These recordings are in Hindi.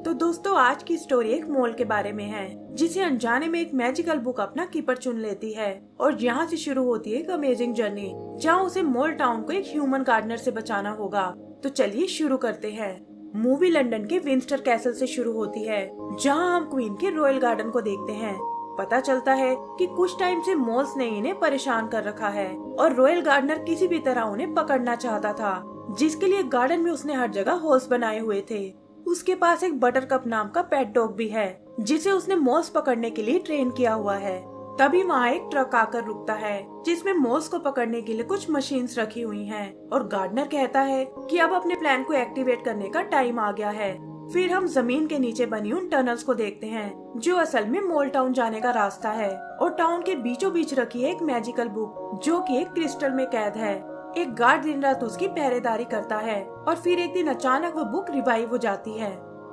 तो दोस्तों आज की स्टोरी एक मॉल के बारे में है जिसे अनजाने में एक मैजिकल बुक अपना कीपर चुन लेती है और यहाँ से शुरू होती है एक अमेजिंग जर्नी जहाँ उसे मॉल टाउन को एक ह्यूमन गार्डनर से बचाना होगा। तो चलिए शुरू करते हैं। मूवी लंदन के विंस्टर कैसल से शुरू होती है जहाँ हम क्वीन के रॉयल गार्डन को देखते हैं। पता चलता है कि कुछ टाइम से मॉल्स ने इन्हें परेशान कर रखा है और रॉयल गार्डनर किसी भी तरह उन्हें पकड़ना चाहता था, जिसके लिए गार्डन में उसने हर जगह होल्स बनाए हुए थे। उसके पास एक बटरकप नाम का पेट डॉग भी है जिसे उसने मॉल्स पकड़ने के लिए ट्रेन किया हुआ है। तभी वहाँ एक ट्रक आकर रुकता है जिसमें मॉल्स को पकड़ने के लिए कुछ मशीन्स रखी हुई हैं और गार्डनर कहता है कि अब अपने प्लान को एक्टिवेट करने का टाइम आ गया है। फिर हम जमीन के नीचे बनी उन टनल्स को देखते हैं जो असल में मॉल टाउन जाने का रास्ता है और टाउन के बीचों बीच रखी है एक मैजिकल बुक जो कि एक क्रिस्टल में कैद है। एक गार्ड दिन रात उसकी पहरेदारी करता है और फिर एक दिन अचानक वो बुक रिवाइव हो जाती है।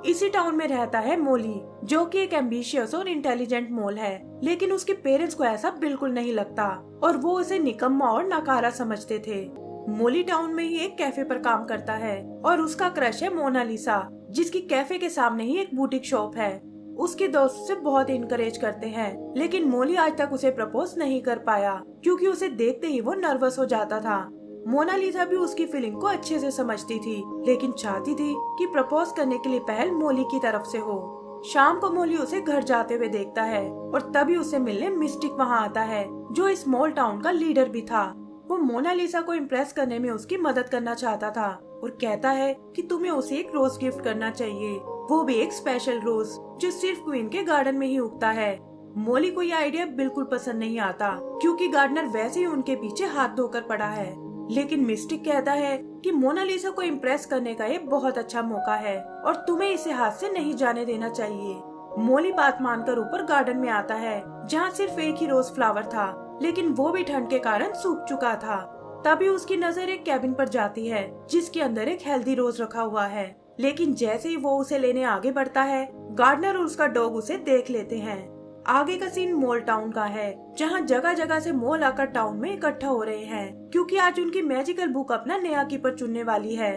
इसी टाउन में रहता है मोली जो कि एक एम्बिशियस और इंटेलिजेंट मोल है, लेकिन उसके पेरेंट्स को ऐसा बिल्कुल नहीं लगता और वो उसे निकम्मा और नाकारा समझते थे। मोली टाउन में ही एक कैफे पर काम करता है और उसका क्रश है मोनालिसा जिसकी कैफे के सामने ही एक बुटीक शॉप है। उसके दोस्त उसे बहुत इनकरेज करते हैं, लेकिन मोली आज तक उसे प्रपोज नहीं कर पाया क्योंकि उसे देखते ही वो नर्वस हो जाता था। मोनालिसा भी उसकी फीलिंग को अच्छे से समझती थी, लेकिन चाहती थी कि प्रपोज करने के लिए पहल मोली की तरफ से हो। शाम को मोली उसे घर जाते हुए देखता है और तभी उसे मिलने मिस्टिक वहाँ आता है जो इस स्मॉल टाउन का लीडर भी था। वो मोनालिसा को इम्प्रेस करने में उसकी मदद करना चाहता था और कहता है कि तुम्हें उसे एक रोज गिफ्ट करना चाहिए, वो भी एक स्पेशल रोज जो सिर्फ क्वीन के गार्डन में ही उगता है। मोली को यह आइडिया बिल्कुल पसंद नहीं आता क्योंकि गार्डनर वैसे ही उनके पीछे हाथ धोकर पड़ा है, लेकिन मिस्टिक कहता है कि मोनालिसा को इम्प्रेस करने का ये बहुत अच्छा मौका है और तुम्हें इसे हाथ से नहीं जाने देना चाहिए। मोली बात मानकर ऊपर गार्डन में आता है जहाँ सिर्फ एक ही रोज फ्लावर था, लेकिन वो भी ठंड के कारण सूख चुका था। तभी उसकी नजर एक कैबिन पर जाती है जिसके अंदर एक हेल्दी रोज रखा हुआ है, लेकिन जैसे ही वो उसे लेने आगे बढ़ता है गार्डनर और उसका डॉग उसे देख लेते हैं। आगे का सीन मॉल टाउन का है जहाँ जगह जगह से मॉल आकर टाउन में इकट्ठा हो रहे हैं क्योंकि आज उनकी मैजिकल बुक अपना नया कीपर चुनने वाली है।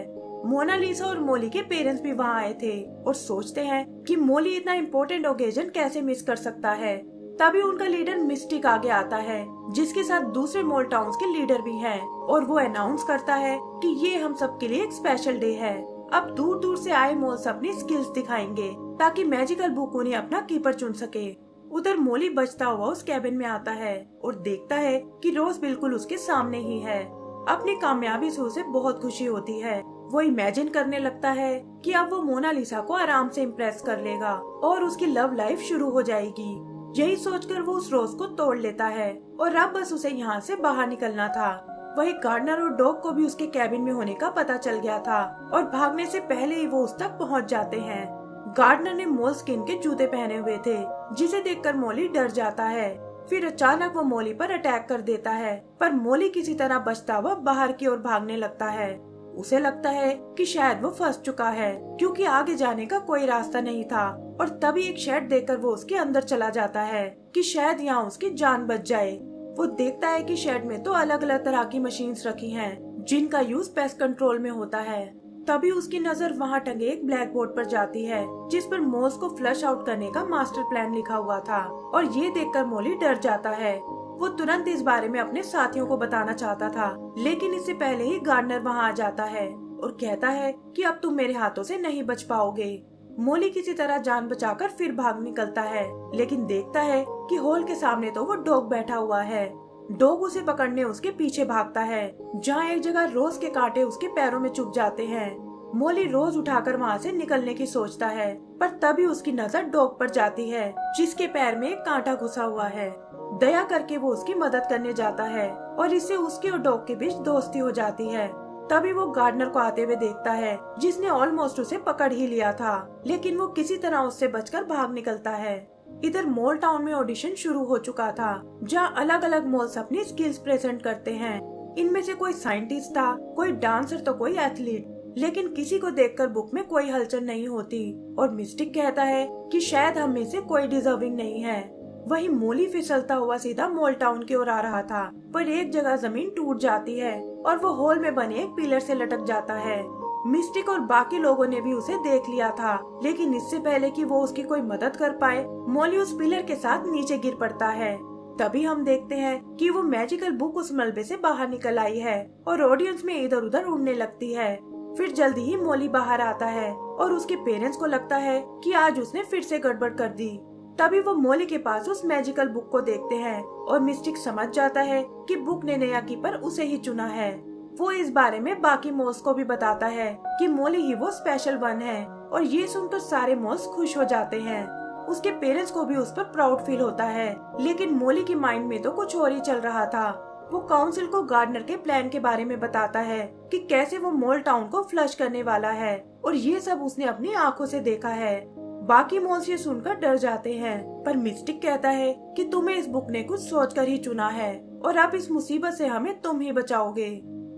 मोनालिसा और मोली के पेरेंट्स भी वहाँ आए थे और सोचते हैं कि मोली इतना इम्पोर्टेंट ओकेजन कैसे मिस कर सकता है। तभी उनका लीडर मिस्टिक आगे आता है जिसके साथ दूसरे मॉल टाउन्स के लीडर भी हैं और वो अनाउंस करता है कि ये हम सब के लिए एक स्पेशल डे है। अब दूर दूर से आए मॉल्स अपनी स्किल्स दिखाएंगे ताकि मैजिकल बुक उन्हें अपना कीपर चुन सके। उधर मोली बचता हुआ उस कैबिन में आता है और देखता है कि रोज बिल्कुल उसके सामने ही है। अपनी कामयाबी से उसे बहुत खुशी होती है। वो इमेजिन करने लगता है कि अब वो मोनालिसा को आराम से इम्प्रेस कर लेगा और उसकी लव लाइफ शुरू हो जाएगी। यही सोचकर वो उस रोज को तोड़ लेता है और अब बस उसे यहाँ से बाहर निकलना था। वही गार्डनर और डॉग को भी उसके कैबिन में होने का पता चल गया था और भागने से पहले ही वो उस तक पहुँच जाते हैं। गार्डनर ने मोल स्किन के जूते पहने हुए थे जिसे देखकर मोली डर जाता है। फिर अचानक वो मोली पर अटैक कर देता है, पर मोली किसी तरह बचता हुआ बाहर की ओर भागने लगता है। उसे लगता है कि शायद वो फंस चुका है क्योंकि आगे जाने का कोई रास्ता नहीं था और तभी एक शेड देखकर वो उसके अंदर चला जाता है कि शायद यहाँ उसकी जान बच जाए। वो देखता है कि शेड में तो अलग अलग तरह की मशीन्स रखी हैं जिनका यूज पेस्ट कंट्रोल में होता है। तभी उसकी नजर वहाँ टंगे एक ब्लैक बोर्ड पर जाती है जिस पर मॉल्स को फ्लश आउट करने का मास्टर प्लान लिखा हुआ था और ये देखकर मोली डर जाता है। वो तुरंत इस बारे में अपने साथियों को बताना चाहता था, लेकिन इससे पहले ही गार्डनर वहाँ आ जाता है और कहता है कि अब तुम मेरे हाथों से नहीं बच पाओगे। मोली किसी तरह जान बचाकर फिर भाग निकलता है, लेकिन देखता है कि हॉल के सामने तो वो डॉग बैठा हुआ है। डॉग उसे पकड़ने उसके पीछे भागता है जहाँ एक जगह रोज के कांटे उसके पैरों में चुभ जाते हैं। मोली रोज उठाकर वहाँ से निकलने की सोचता है, पर तभी उसकी नजर डॉग पर जाती है जिसके पैर में एक कांटा घुसा हुआ है। दया करके वो उसकी मदद करने जाता है और इससे उसके और डॉग के बीच दोस्ती हो जाती है। तभी वो गार्डनर को आते हुए देखता है जिसने ऑलमोस्ट उसे पकड़ ही लिया था, लेकिन वो किसी तरह उससे बचकर भाग निकलता है। इधर मॉल टाउन में ऑडिशन शुरू हो चुका था जहाँ अलग अलग मॉल्स अपनी स्किल्स प्रेजेंट करते हैं। इनमें से कोई साइंटिस्ट था, कोई डांसर तो कोई एथलीट, लेकिन किसी को देखकर बुक में कोई हलचल नहीं होती और मिस्टिक कहता है कि शायद हम में से कोई डिजर्विंग नहीं है। वही मोली फिसलता हुआ सीधा मॉल टाउन की ओर आ रहा था, पर एक जगह जमीन टूट जाती है और वो हॉल में बने एक पिलर से लटक जाता है। मिस्टिक और बाकी लोगों ने भी उसे देख लिया था, लेकिन इससे पहले कि वो उसकी कोई मदद कर पाए, मॉली उस पिलर के साथ नीचे गिर पड़ता है। तभी हम देखते हैं कि वो मैजिकल बुक उस मलबे से बाहर निकल आई है और ऑडियंस में इधर उधर उड़ने लगती है। फिर जल्दी ही मॉली बाहर आता है और उसके पेरेंट्स को लगता है कि आज उसने फिर से गड़बड़ कर दी। तभी वो मॉली के पास उस मैजिकल बुक को देखते हैं और मिस्टिक समझ जाता है कि बुक ने नया कीपर उसे ही चुना है। वो इस बारे में बाकी मॉल्स को भी बताता है कि मॉली ही वो स्पेशल वन है, और ये सुनकर सारे मॉल्स खुश हो जाते हैं। उसके पेरेंट्स को भी उस पर प्राउड फील होता है, लेकिन मॉली के माइंड में तो कुछ और ही चल रहा था। वो काउंसिल को गार्डनर के प्लान के बारे में बताता है कि कैसे वो मॉल टाउन को फ्लश करने वाला है, और ये सब उसने अपनी आंखों से देखा है। बाकी मॉल्स ये सुनकर डर जाते हैं, पर मिस्टिक कहता है कि तुम्हें इस बुक ने कुछ सोचकर ही चुना है और अब इस मुसीबत से हमें तुम ही बचाओगे।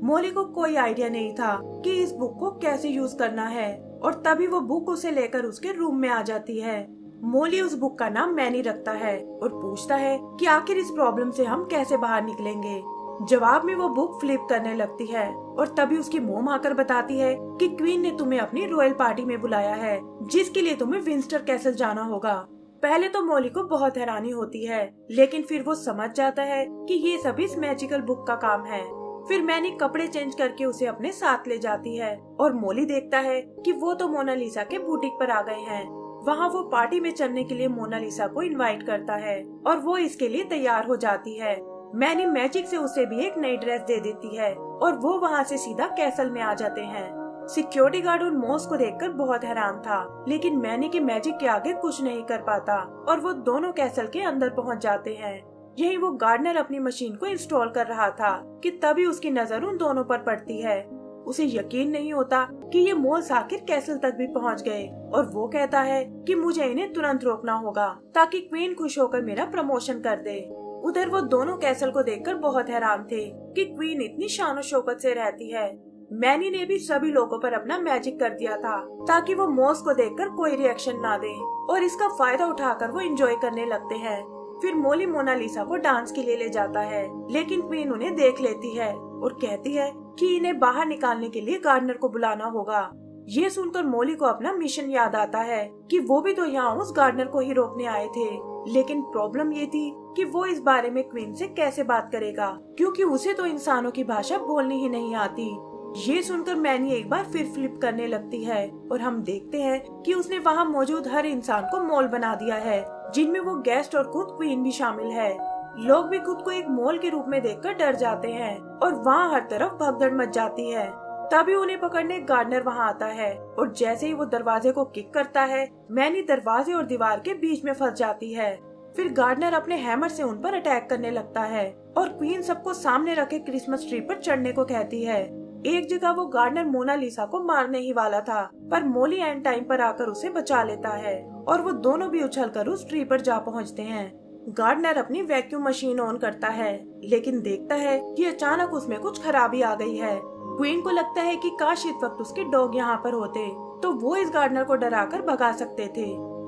मॉली को कोई आइडिया नहीं था कि इस बुक को कैसे यूज करना है, और तभी वो बुक उसे लेकर उसके रूम में आ जाती है। मॉली उस बुक का नाम मैनी रखता है और पूछता है कि आखिर इस प्रॉब्लम से हम कैसे बाहर निकलेंगे। जवाब में वो बुक फ्लिप करने लगती है और तभी उसकी मोम आकर बताती है कि क्वीन ने तुम्हें अपनी रॉयल पार्टी में बुलाया है, जिसके लिए तुम्हें विंस्टर कैसल जाना होगा। पहले तो मॉली को बहुत हैरानी होती है, लेकिन फिर वो समझ जाता है कि ये सब इस मैजिकल बुक का काम है। फिर मैनी कपड़े चेंज करके उसे अपने साथ ले जाती है और मॉली देखता है कि वो तो मोनालिसा के बुटीक पर आ गए हैं। वहाँ वो पार्टी में चलने के लिए मोनालिसा को इनवाइट करता है और वो इसके लिए तैयार हो जाती है। मैनी मैजिक से उसे भी एक नई ड्रेस दे देती है और वो वहाँ से सीधा कैसल में आ जाते हैं। सिक्योरिटी गार्ड उन मॉस को देखकर बहुत हैरान था, लेकिन मैनी के मैजिक के आगे कुछ नहीं कर पाता और वो दोनों कैसल के अंदर पहुँच जाते हैं। यही वो गार्डनर अपनी मशीन को इंस्टॉल कर रहा था कि तभी उसकी नजर उन दोनों पर पड़ती है। उसे यकीन नहीं होता कि ये मॉल्स आखिर कैसल तक भी पहुंच गए, और वो कहता है कि मुझे इन्हें तुरंत रोकना होगा ताकि क्वीन खुश होकर मेरा प्रमोशन कर दे। उधर वो दोनों कैसल को देखकर बहुत हैरान थे कि क्वीन इतनी शानो शौकत से रहती है। मैनी ने भी सभी लोगों पर अपना मैजिक कर दिया था ताकि वो मॉस को देखकर कोई रिएक्शन ना दे, और इसका फायदा उठाकर वो एंजॉय करने लगते हैं। फिर मॉली मोनालिसा को डांस के लिए ले जाता है, लेकिन क्वीन उन्हें देख लेती है और कहती है कि इन्हें बाहर निकालने के लिए गार्डनर को बुलाना होगा। ये सुनकर मॉली को अपना मिशन याद आता है कि वो भी तो यहाँ उस गार्डनर को ही रोकने आए थे, लेकिन प्रॉब्लम ये थी कि वो इस बारे में क्वीन से कैसे बात करेगा, क्योंकि उसे तो इंसानों की भाषा बोलनी ही नहीं आती। ये सुनकर मैनी एक बार फिर फ्लिप करने लगती है और हम देखते हैं कि उसने वहाँ मौजूद हर इंसान को मॉल बना दिया है, जिनमें वो गेस्ट और खुद क्वीन भी शामिल है। लोग भी खुद को एक मॉल के रूप में देखकर डर जाते हैं और वहाँ हर तरफ भगदड़ मच जाती है। तभी उन्हें पकड़ने गार्डनर वहाँ आता है और जैसे ही वो दरवाजे को किक करता है, मैनी दरवाजे और दीवार के बीच में फंस जाती है। फिर गार्डनर अपने हैमर से उन पर अटैक करने लगता है और क्वीन सबको सामने रखे क्रिसमस ट्री पर चढ़ने को कहती है। एक जगह वो गार्डनर मोनालिसा को मारने ही वाला था, पर मॉली एंड टाइम पर आकर उसे बचा लेता है और वो दोनों भी उछलकर उस ट्री पर जा पहुँचते हैं। गार्डनर अपनी वैक्यूम मशीन ऑन करता है, लेकिन देखता है कि अचानक उसमें कुछ खराबी आ गई है। क्वीन को लगता है कि काश इस वक्त उसके डॉग यहाँ पर होते तो वो इस गार्डनर को डराकर भगा सकते थे।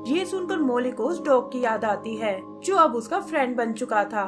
ये सुनकर मॉली को उस डॉग की याद आती है जो अब उसका फ्रेंड बन चुका था।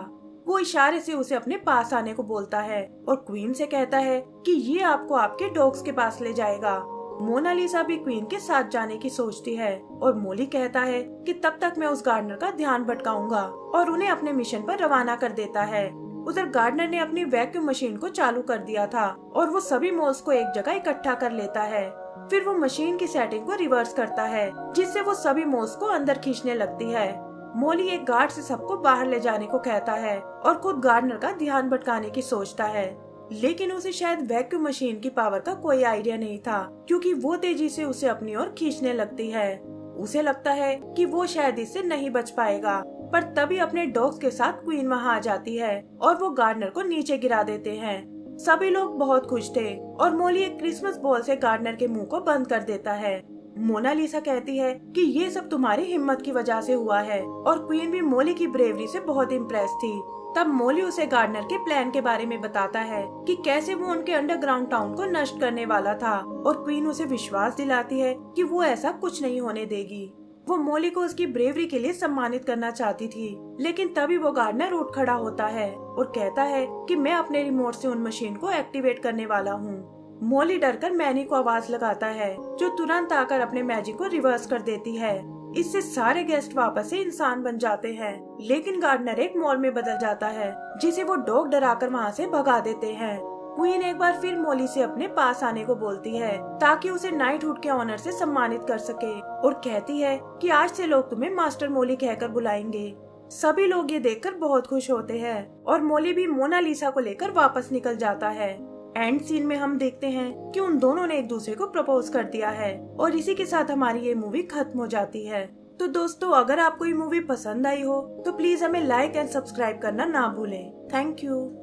वो इशारे से उसे अपने पास आने को बोलता है और क्वीन से कहता है कि ये आपको आपके डॉग्स के पास ले जाएगा। मोनालिसा भी क्वीन के साथ जाने की सोचती है और मॉली कहता है कि तब तक मैं उस गार्डनर का ध्यान भटकाऊंगा, और उन्हें अपने मिशन पर रवाना कर देता है। उधर गार्डनर ने अपनी वैक्यूम मशीन को चालू कर दिया था और वो सभी मॉल्स को एक जगह इकट्ठा कर लेता है। फिर वो मशीन की सेटिंग को रिवर्स करता है, जिससे वो सभी मॉल्स को अंदर खींचने लगती है। मॉली एक गार्ड से सबको बाहर ले जाने को कहता है और खुद गार्डनर का ध्यान भटकाने की सोचता है, लेकिन उसे शायद वैक्यूम मशीन की पावर का कोई आइडिया नहीं था, क्योंकि वो तेजी से उसे अपनी ओर खींचने लगती है। उसे लगता है कि वो शायद इससे नहीं बच पाएगा, पर तभी अपने डॉग्स के साथ क्वीन वहाँ आ जाती है और वो गार्डनर को नीचे गिरा देते हैं। सभी लोग बहुत खुश थे और मॉली एक क्रिसमस बॉल से गार्डनर के मुंह को बंद कर देता है। मोनालिसा कहती है कि ये सब तुम्हारी हिम्मत की वजह से हुआ है, और क्वीन भी मॉली की ब्रेवरी से बहुत इम्प्रेस थी। तब मॉली उसे गार्डनर के प्लान के बारे में बताता है कि कैसे वो उनके अंडरग्राउंड टाउन को नष्ट करने वाला था, और क्वीन उसे विश्वास दिलाती है कि वो ऐसा कुछ नहीं होने देगी। वो मॉली को उसकी ब्रेवरी के लिए सम्मानित करना चाहती थी, लेकिन तभी वो गार्डनर उठ खड़ा होता है और कहता है कि मैं अपने रिमोट से उन मशीन को एक्टिवेट करने वाला हूँ। मॉली डरकर मैनी को आवाज लगाता है, जो तुरंत आकर अपने मैजिक को रिवर्स कर देती है। इससे सारे गेस्ट वापस से इंसान बन जाते हैं, लेकिन गार्डनर एक मॉल में बदल जाता है, जिसे वो डॉग डराकर वहाँ से भगा देते हैं। क्वीन एक बार फिर मॉली से अपने पास आने को बोलती है, ताकि उसे नाइटहुड के ऑनर से सम्मानित कर सके, और कहती है कि आज से लोग तुम्हें मास्टर मॉली कहकर बुलाएंगे। सभी लोग ये देखकर बहुत खुश होते हैं, और मॉली भी मोनालिसा को लेकर वापस निकल जाता है। एंड सीन में हम देखते हैं कि उन दोनों ने एक दूसरे को प्रपोज कर दिया है, और इसी के साथ हमारी ये मूवी खत्म हो जाती है। तो दोस्तों, अगर आपको ये मूवी पसंद आई हो तो प्लीज हमें लाइक एंड सब्सक्राइब करना ना भूलें। Thank you.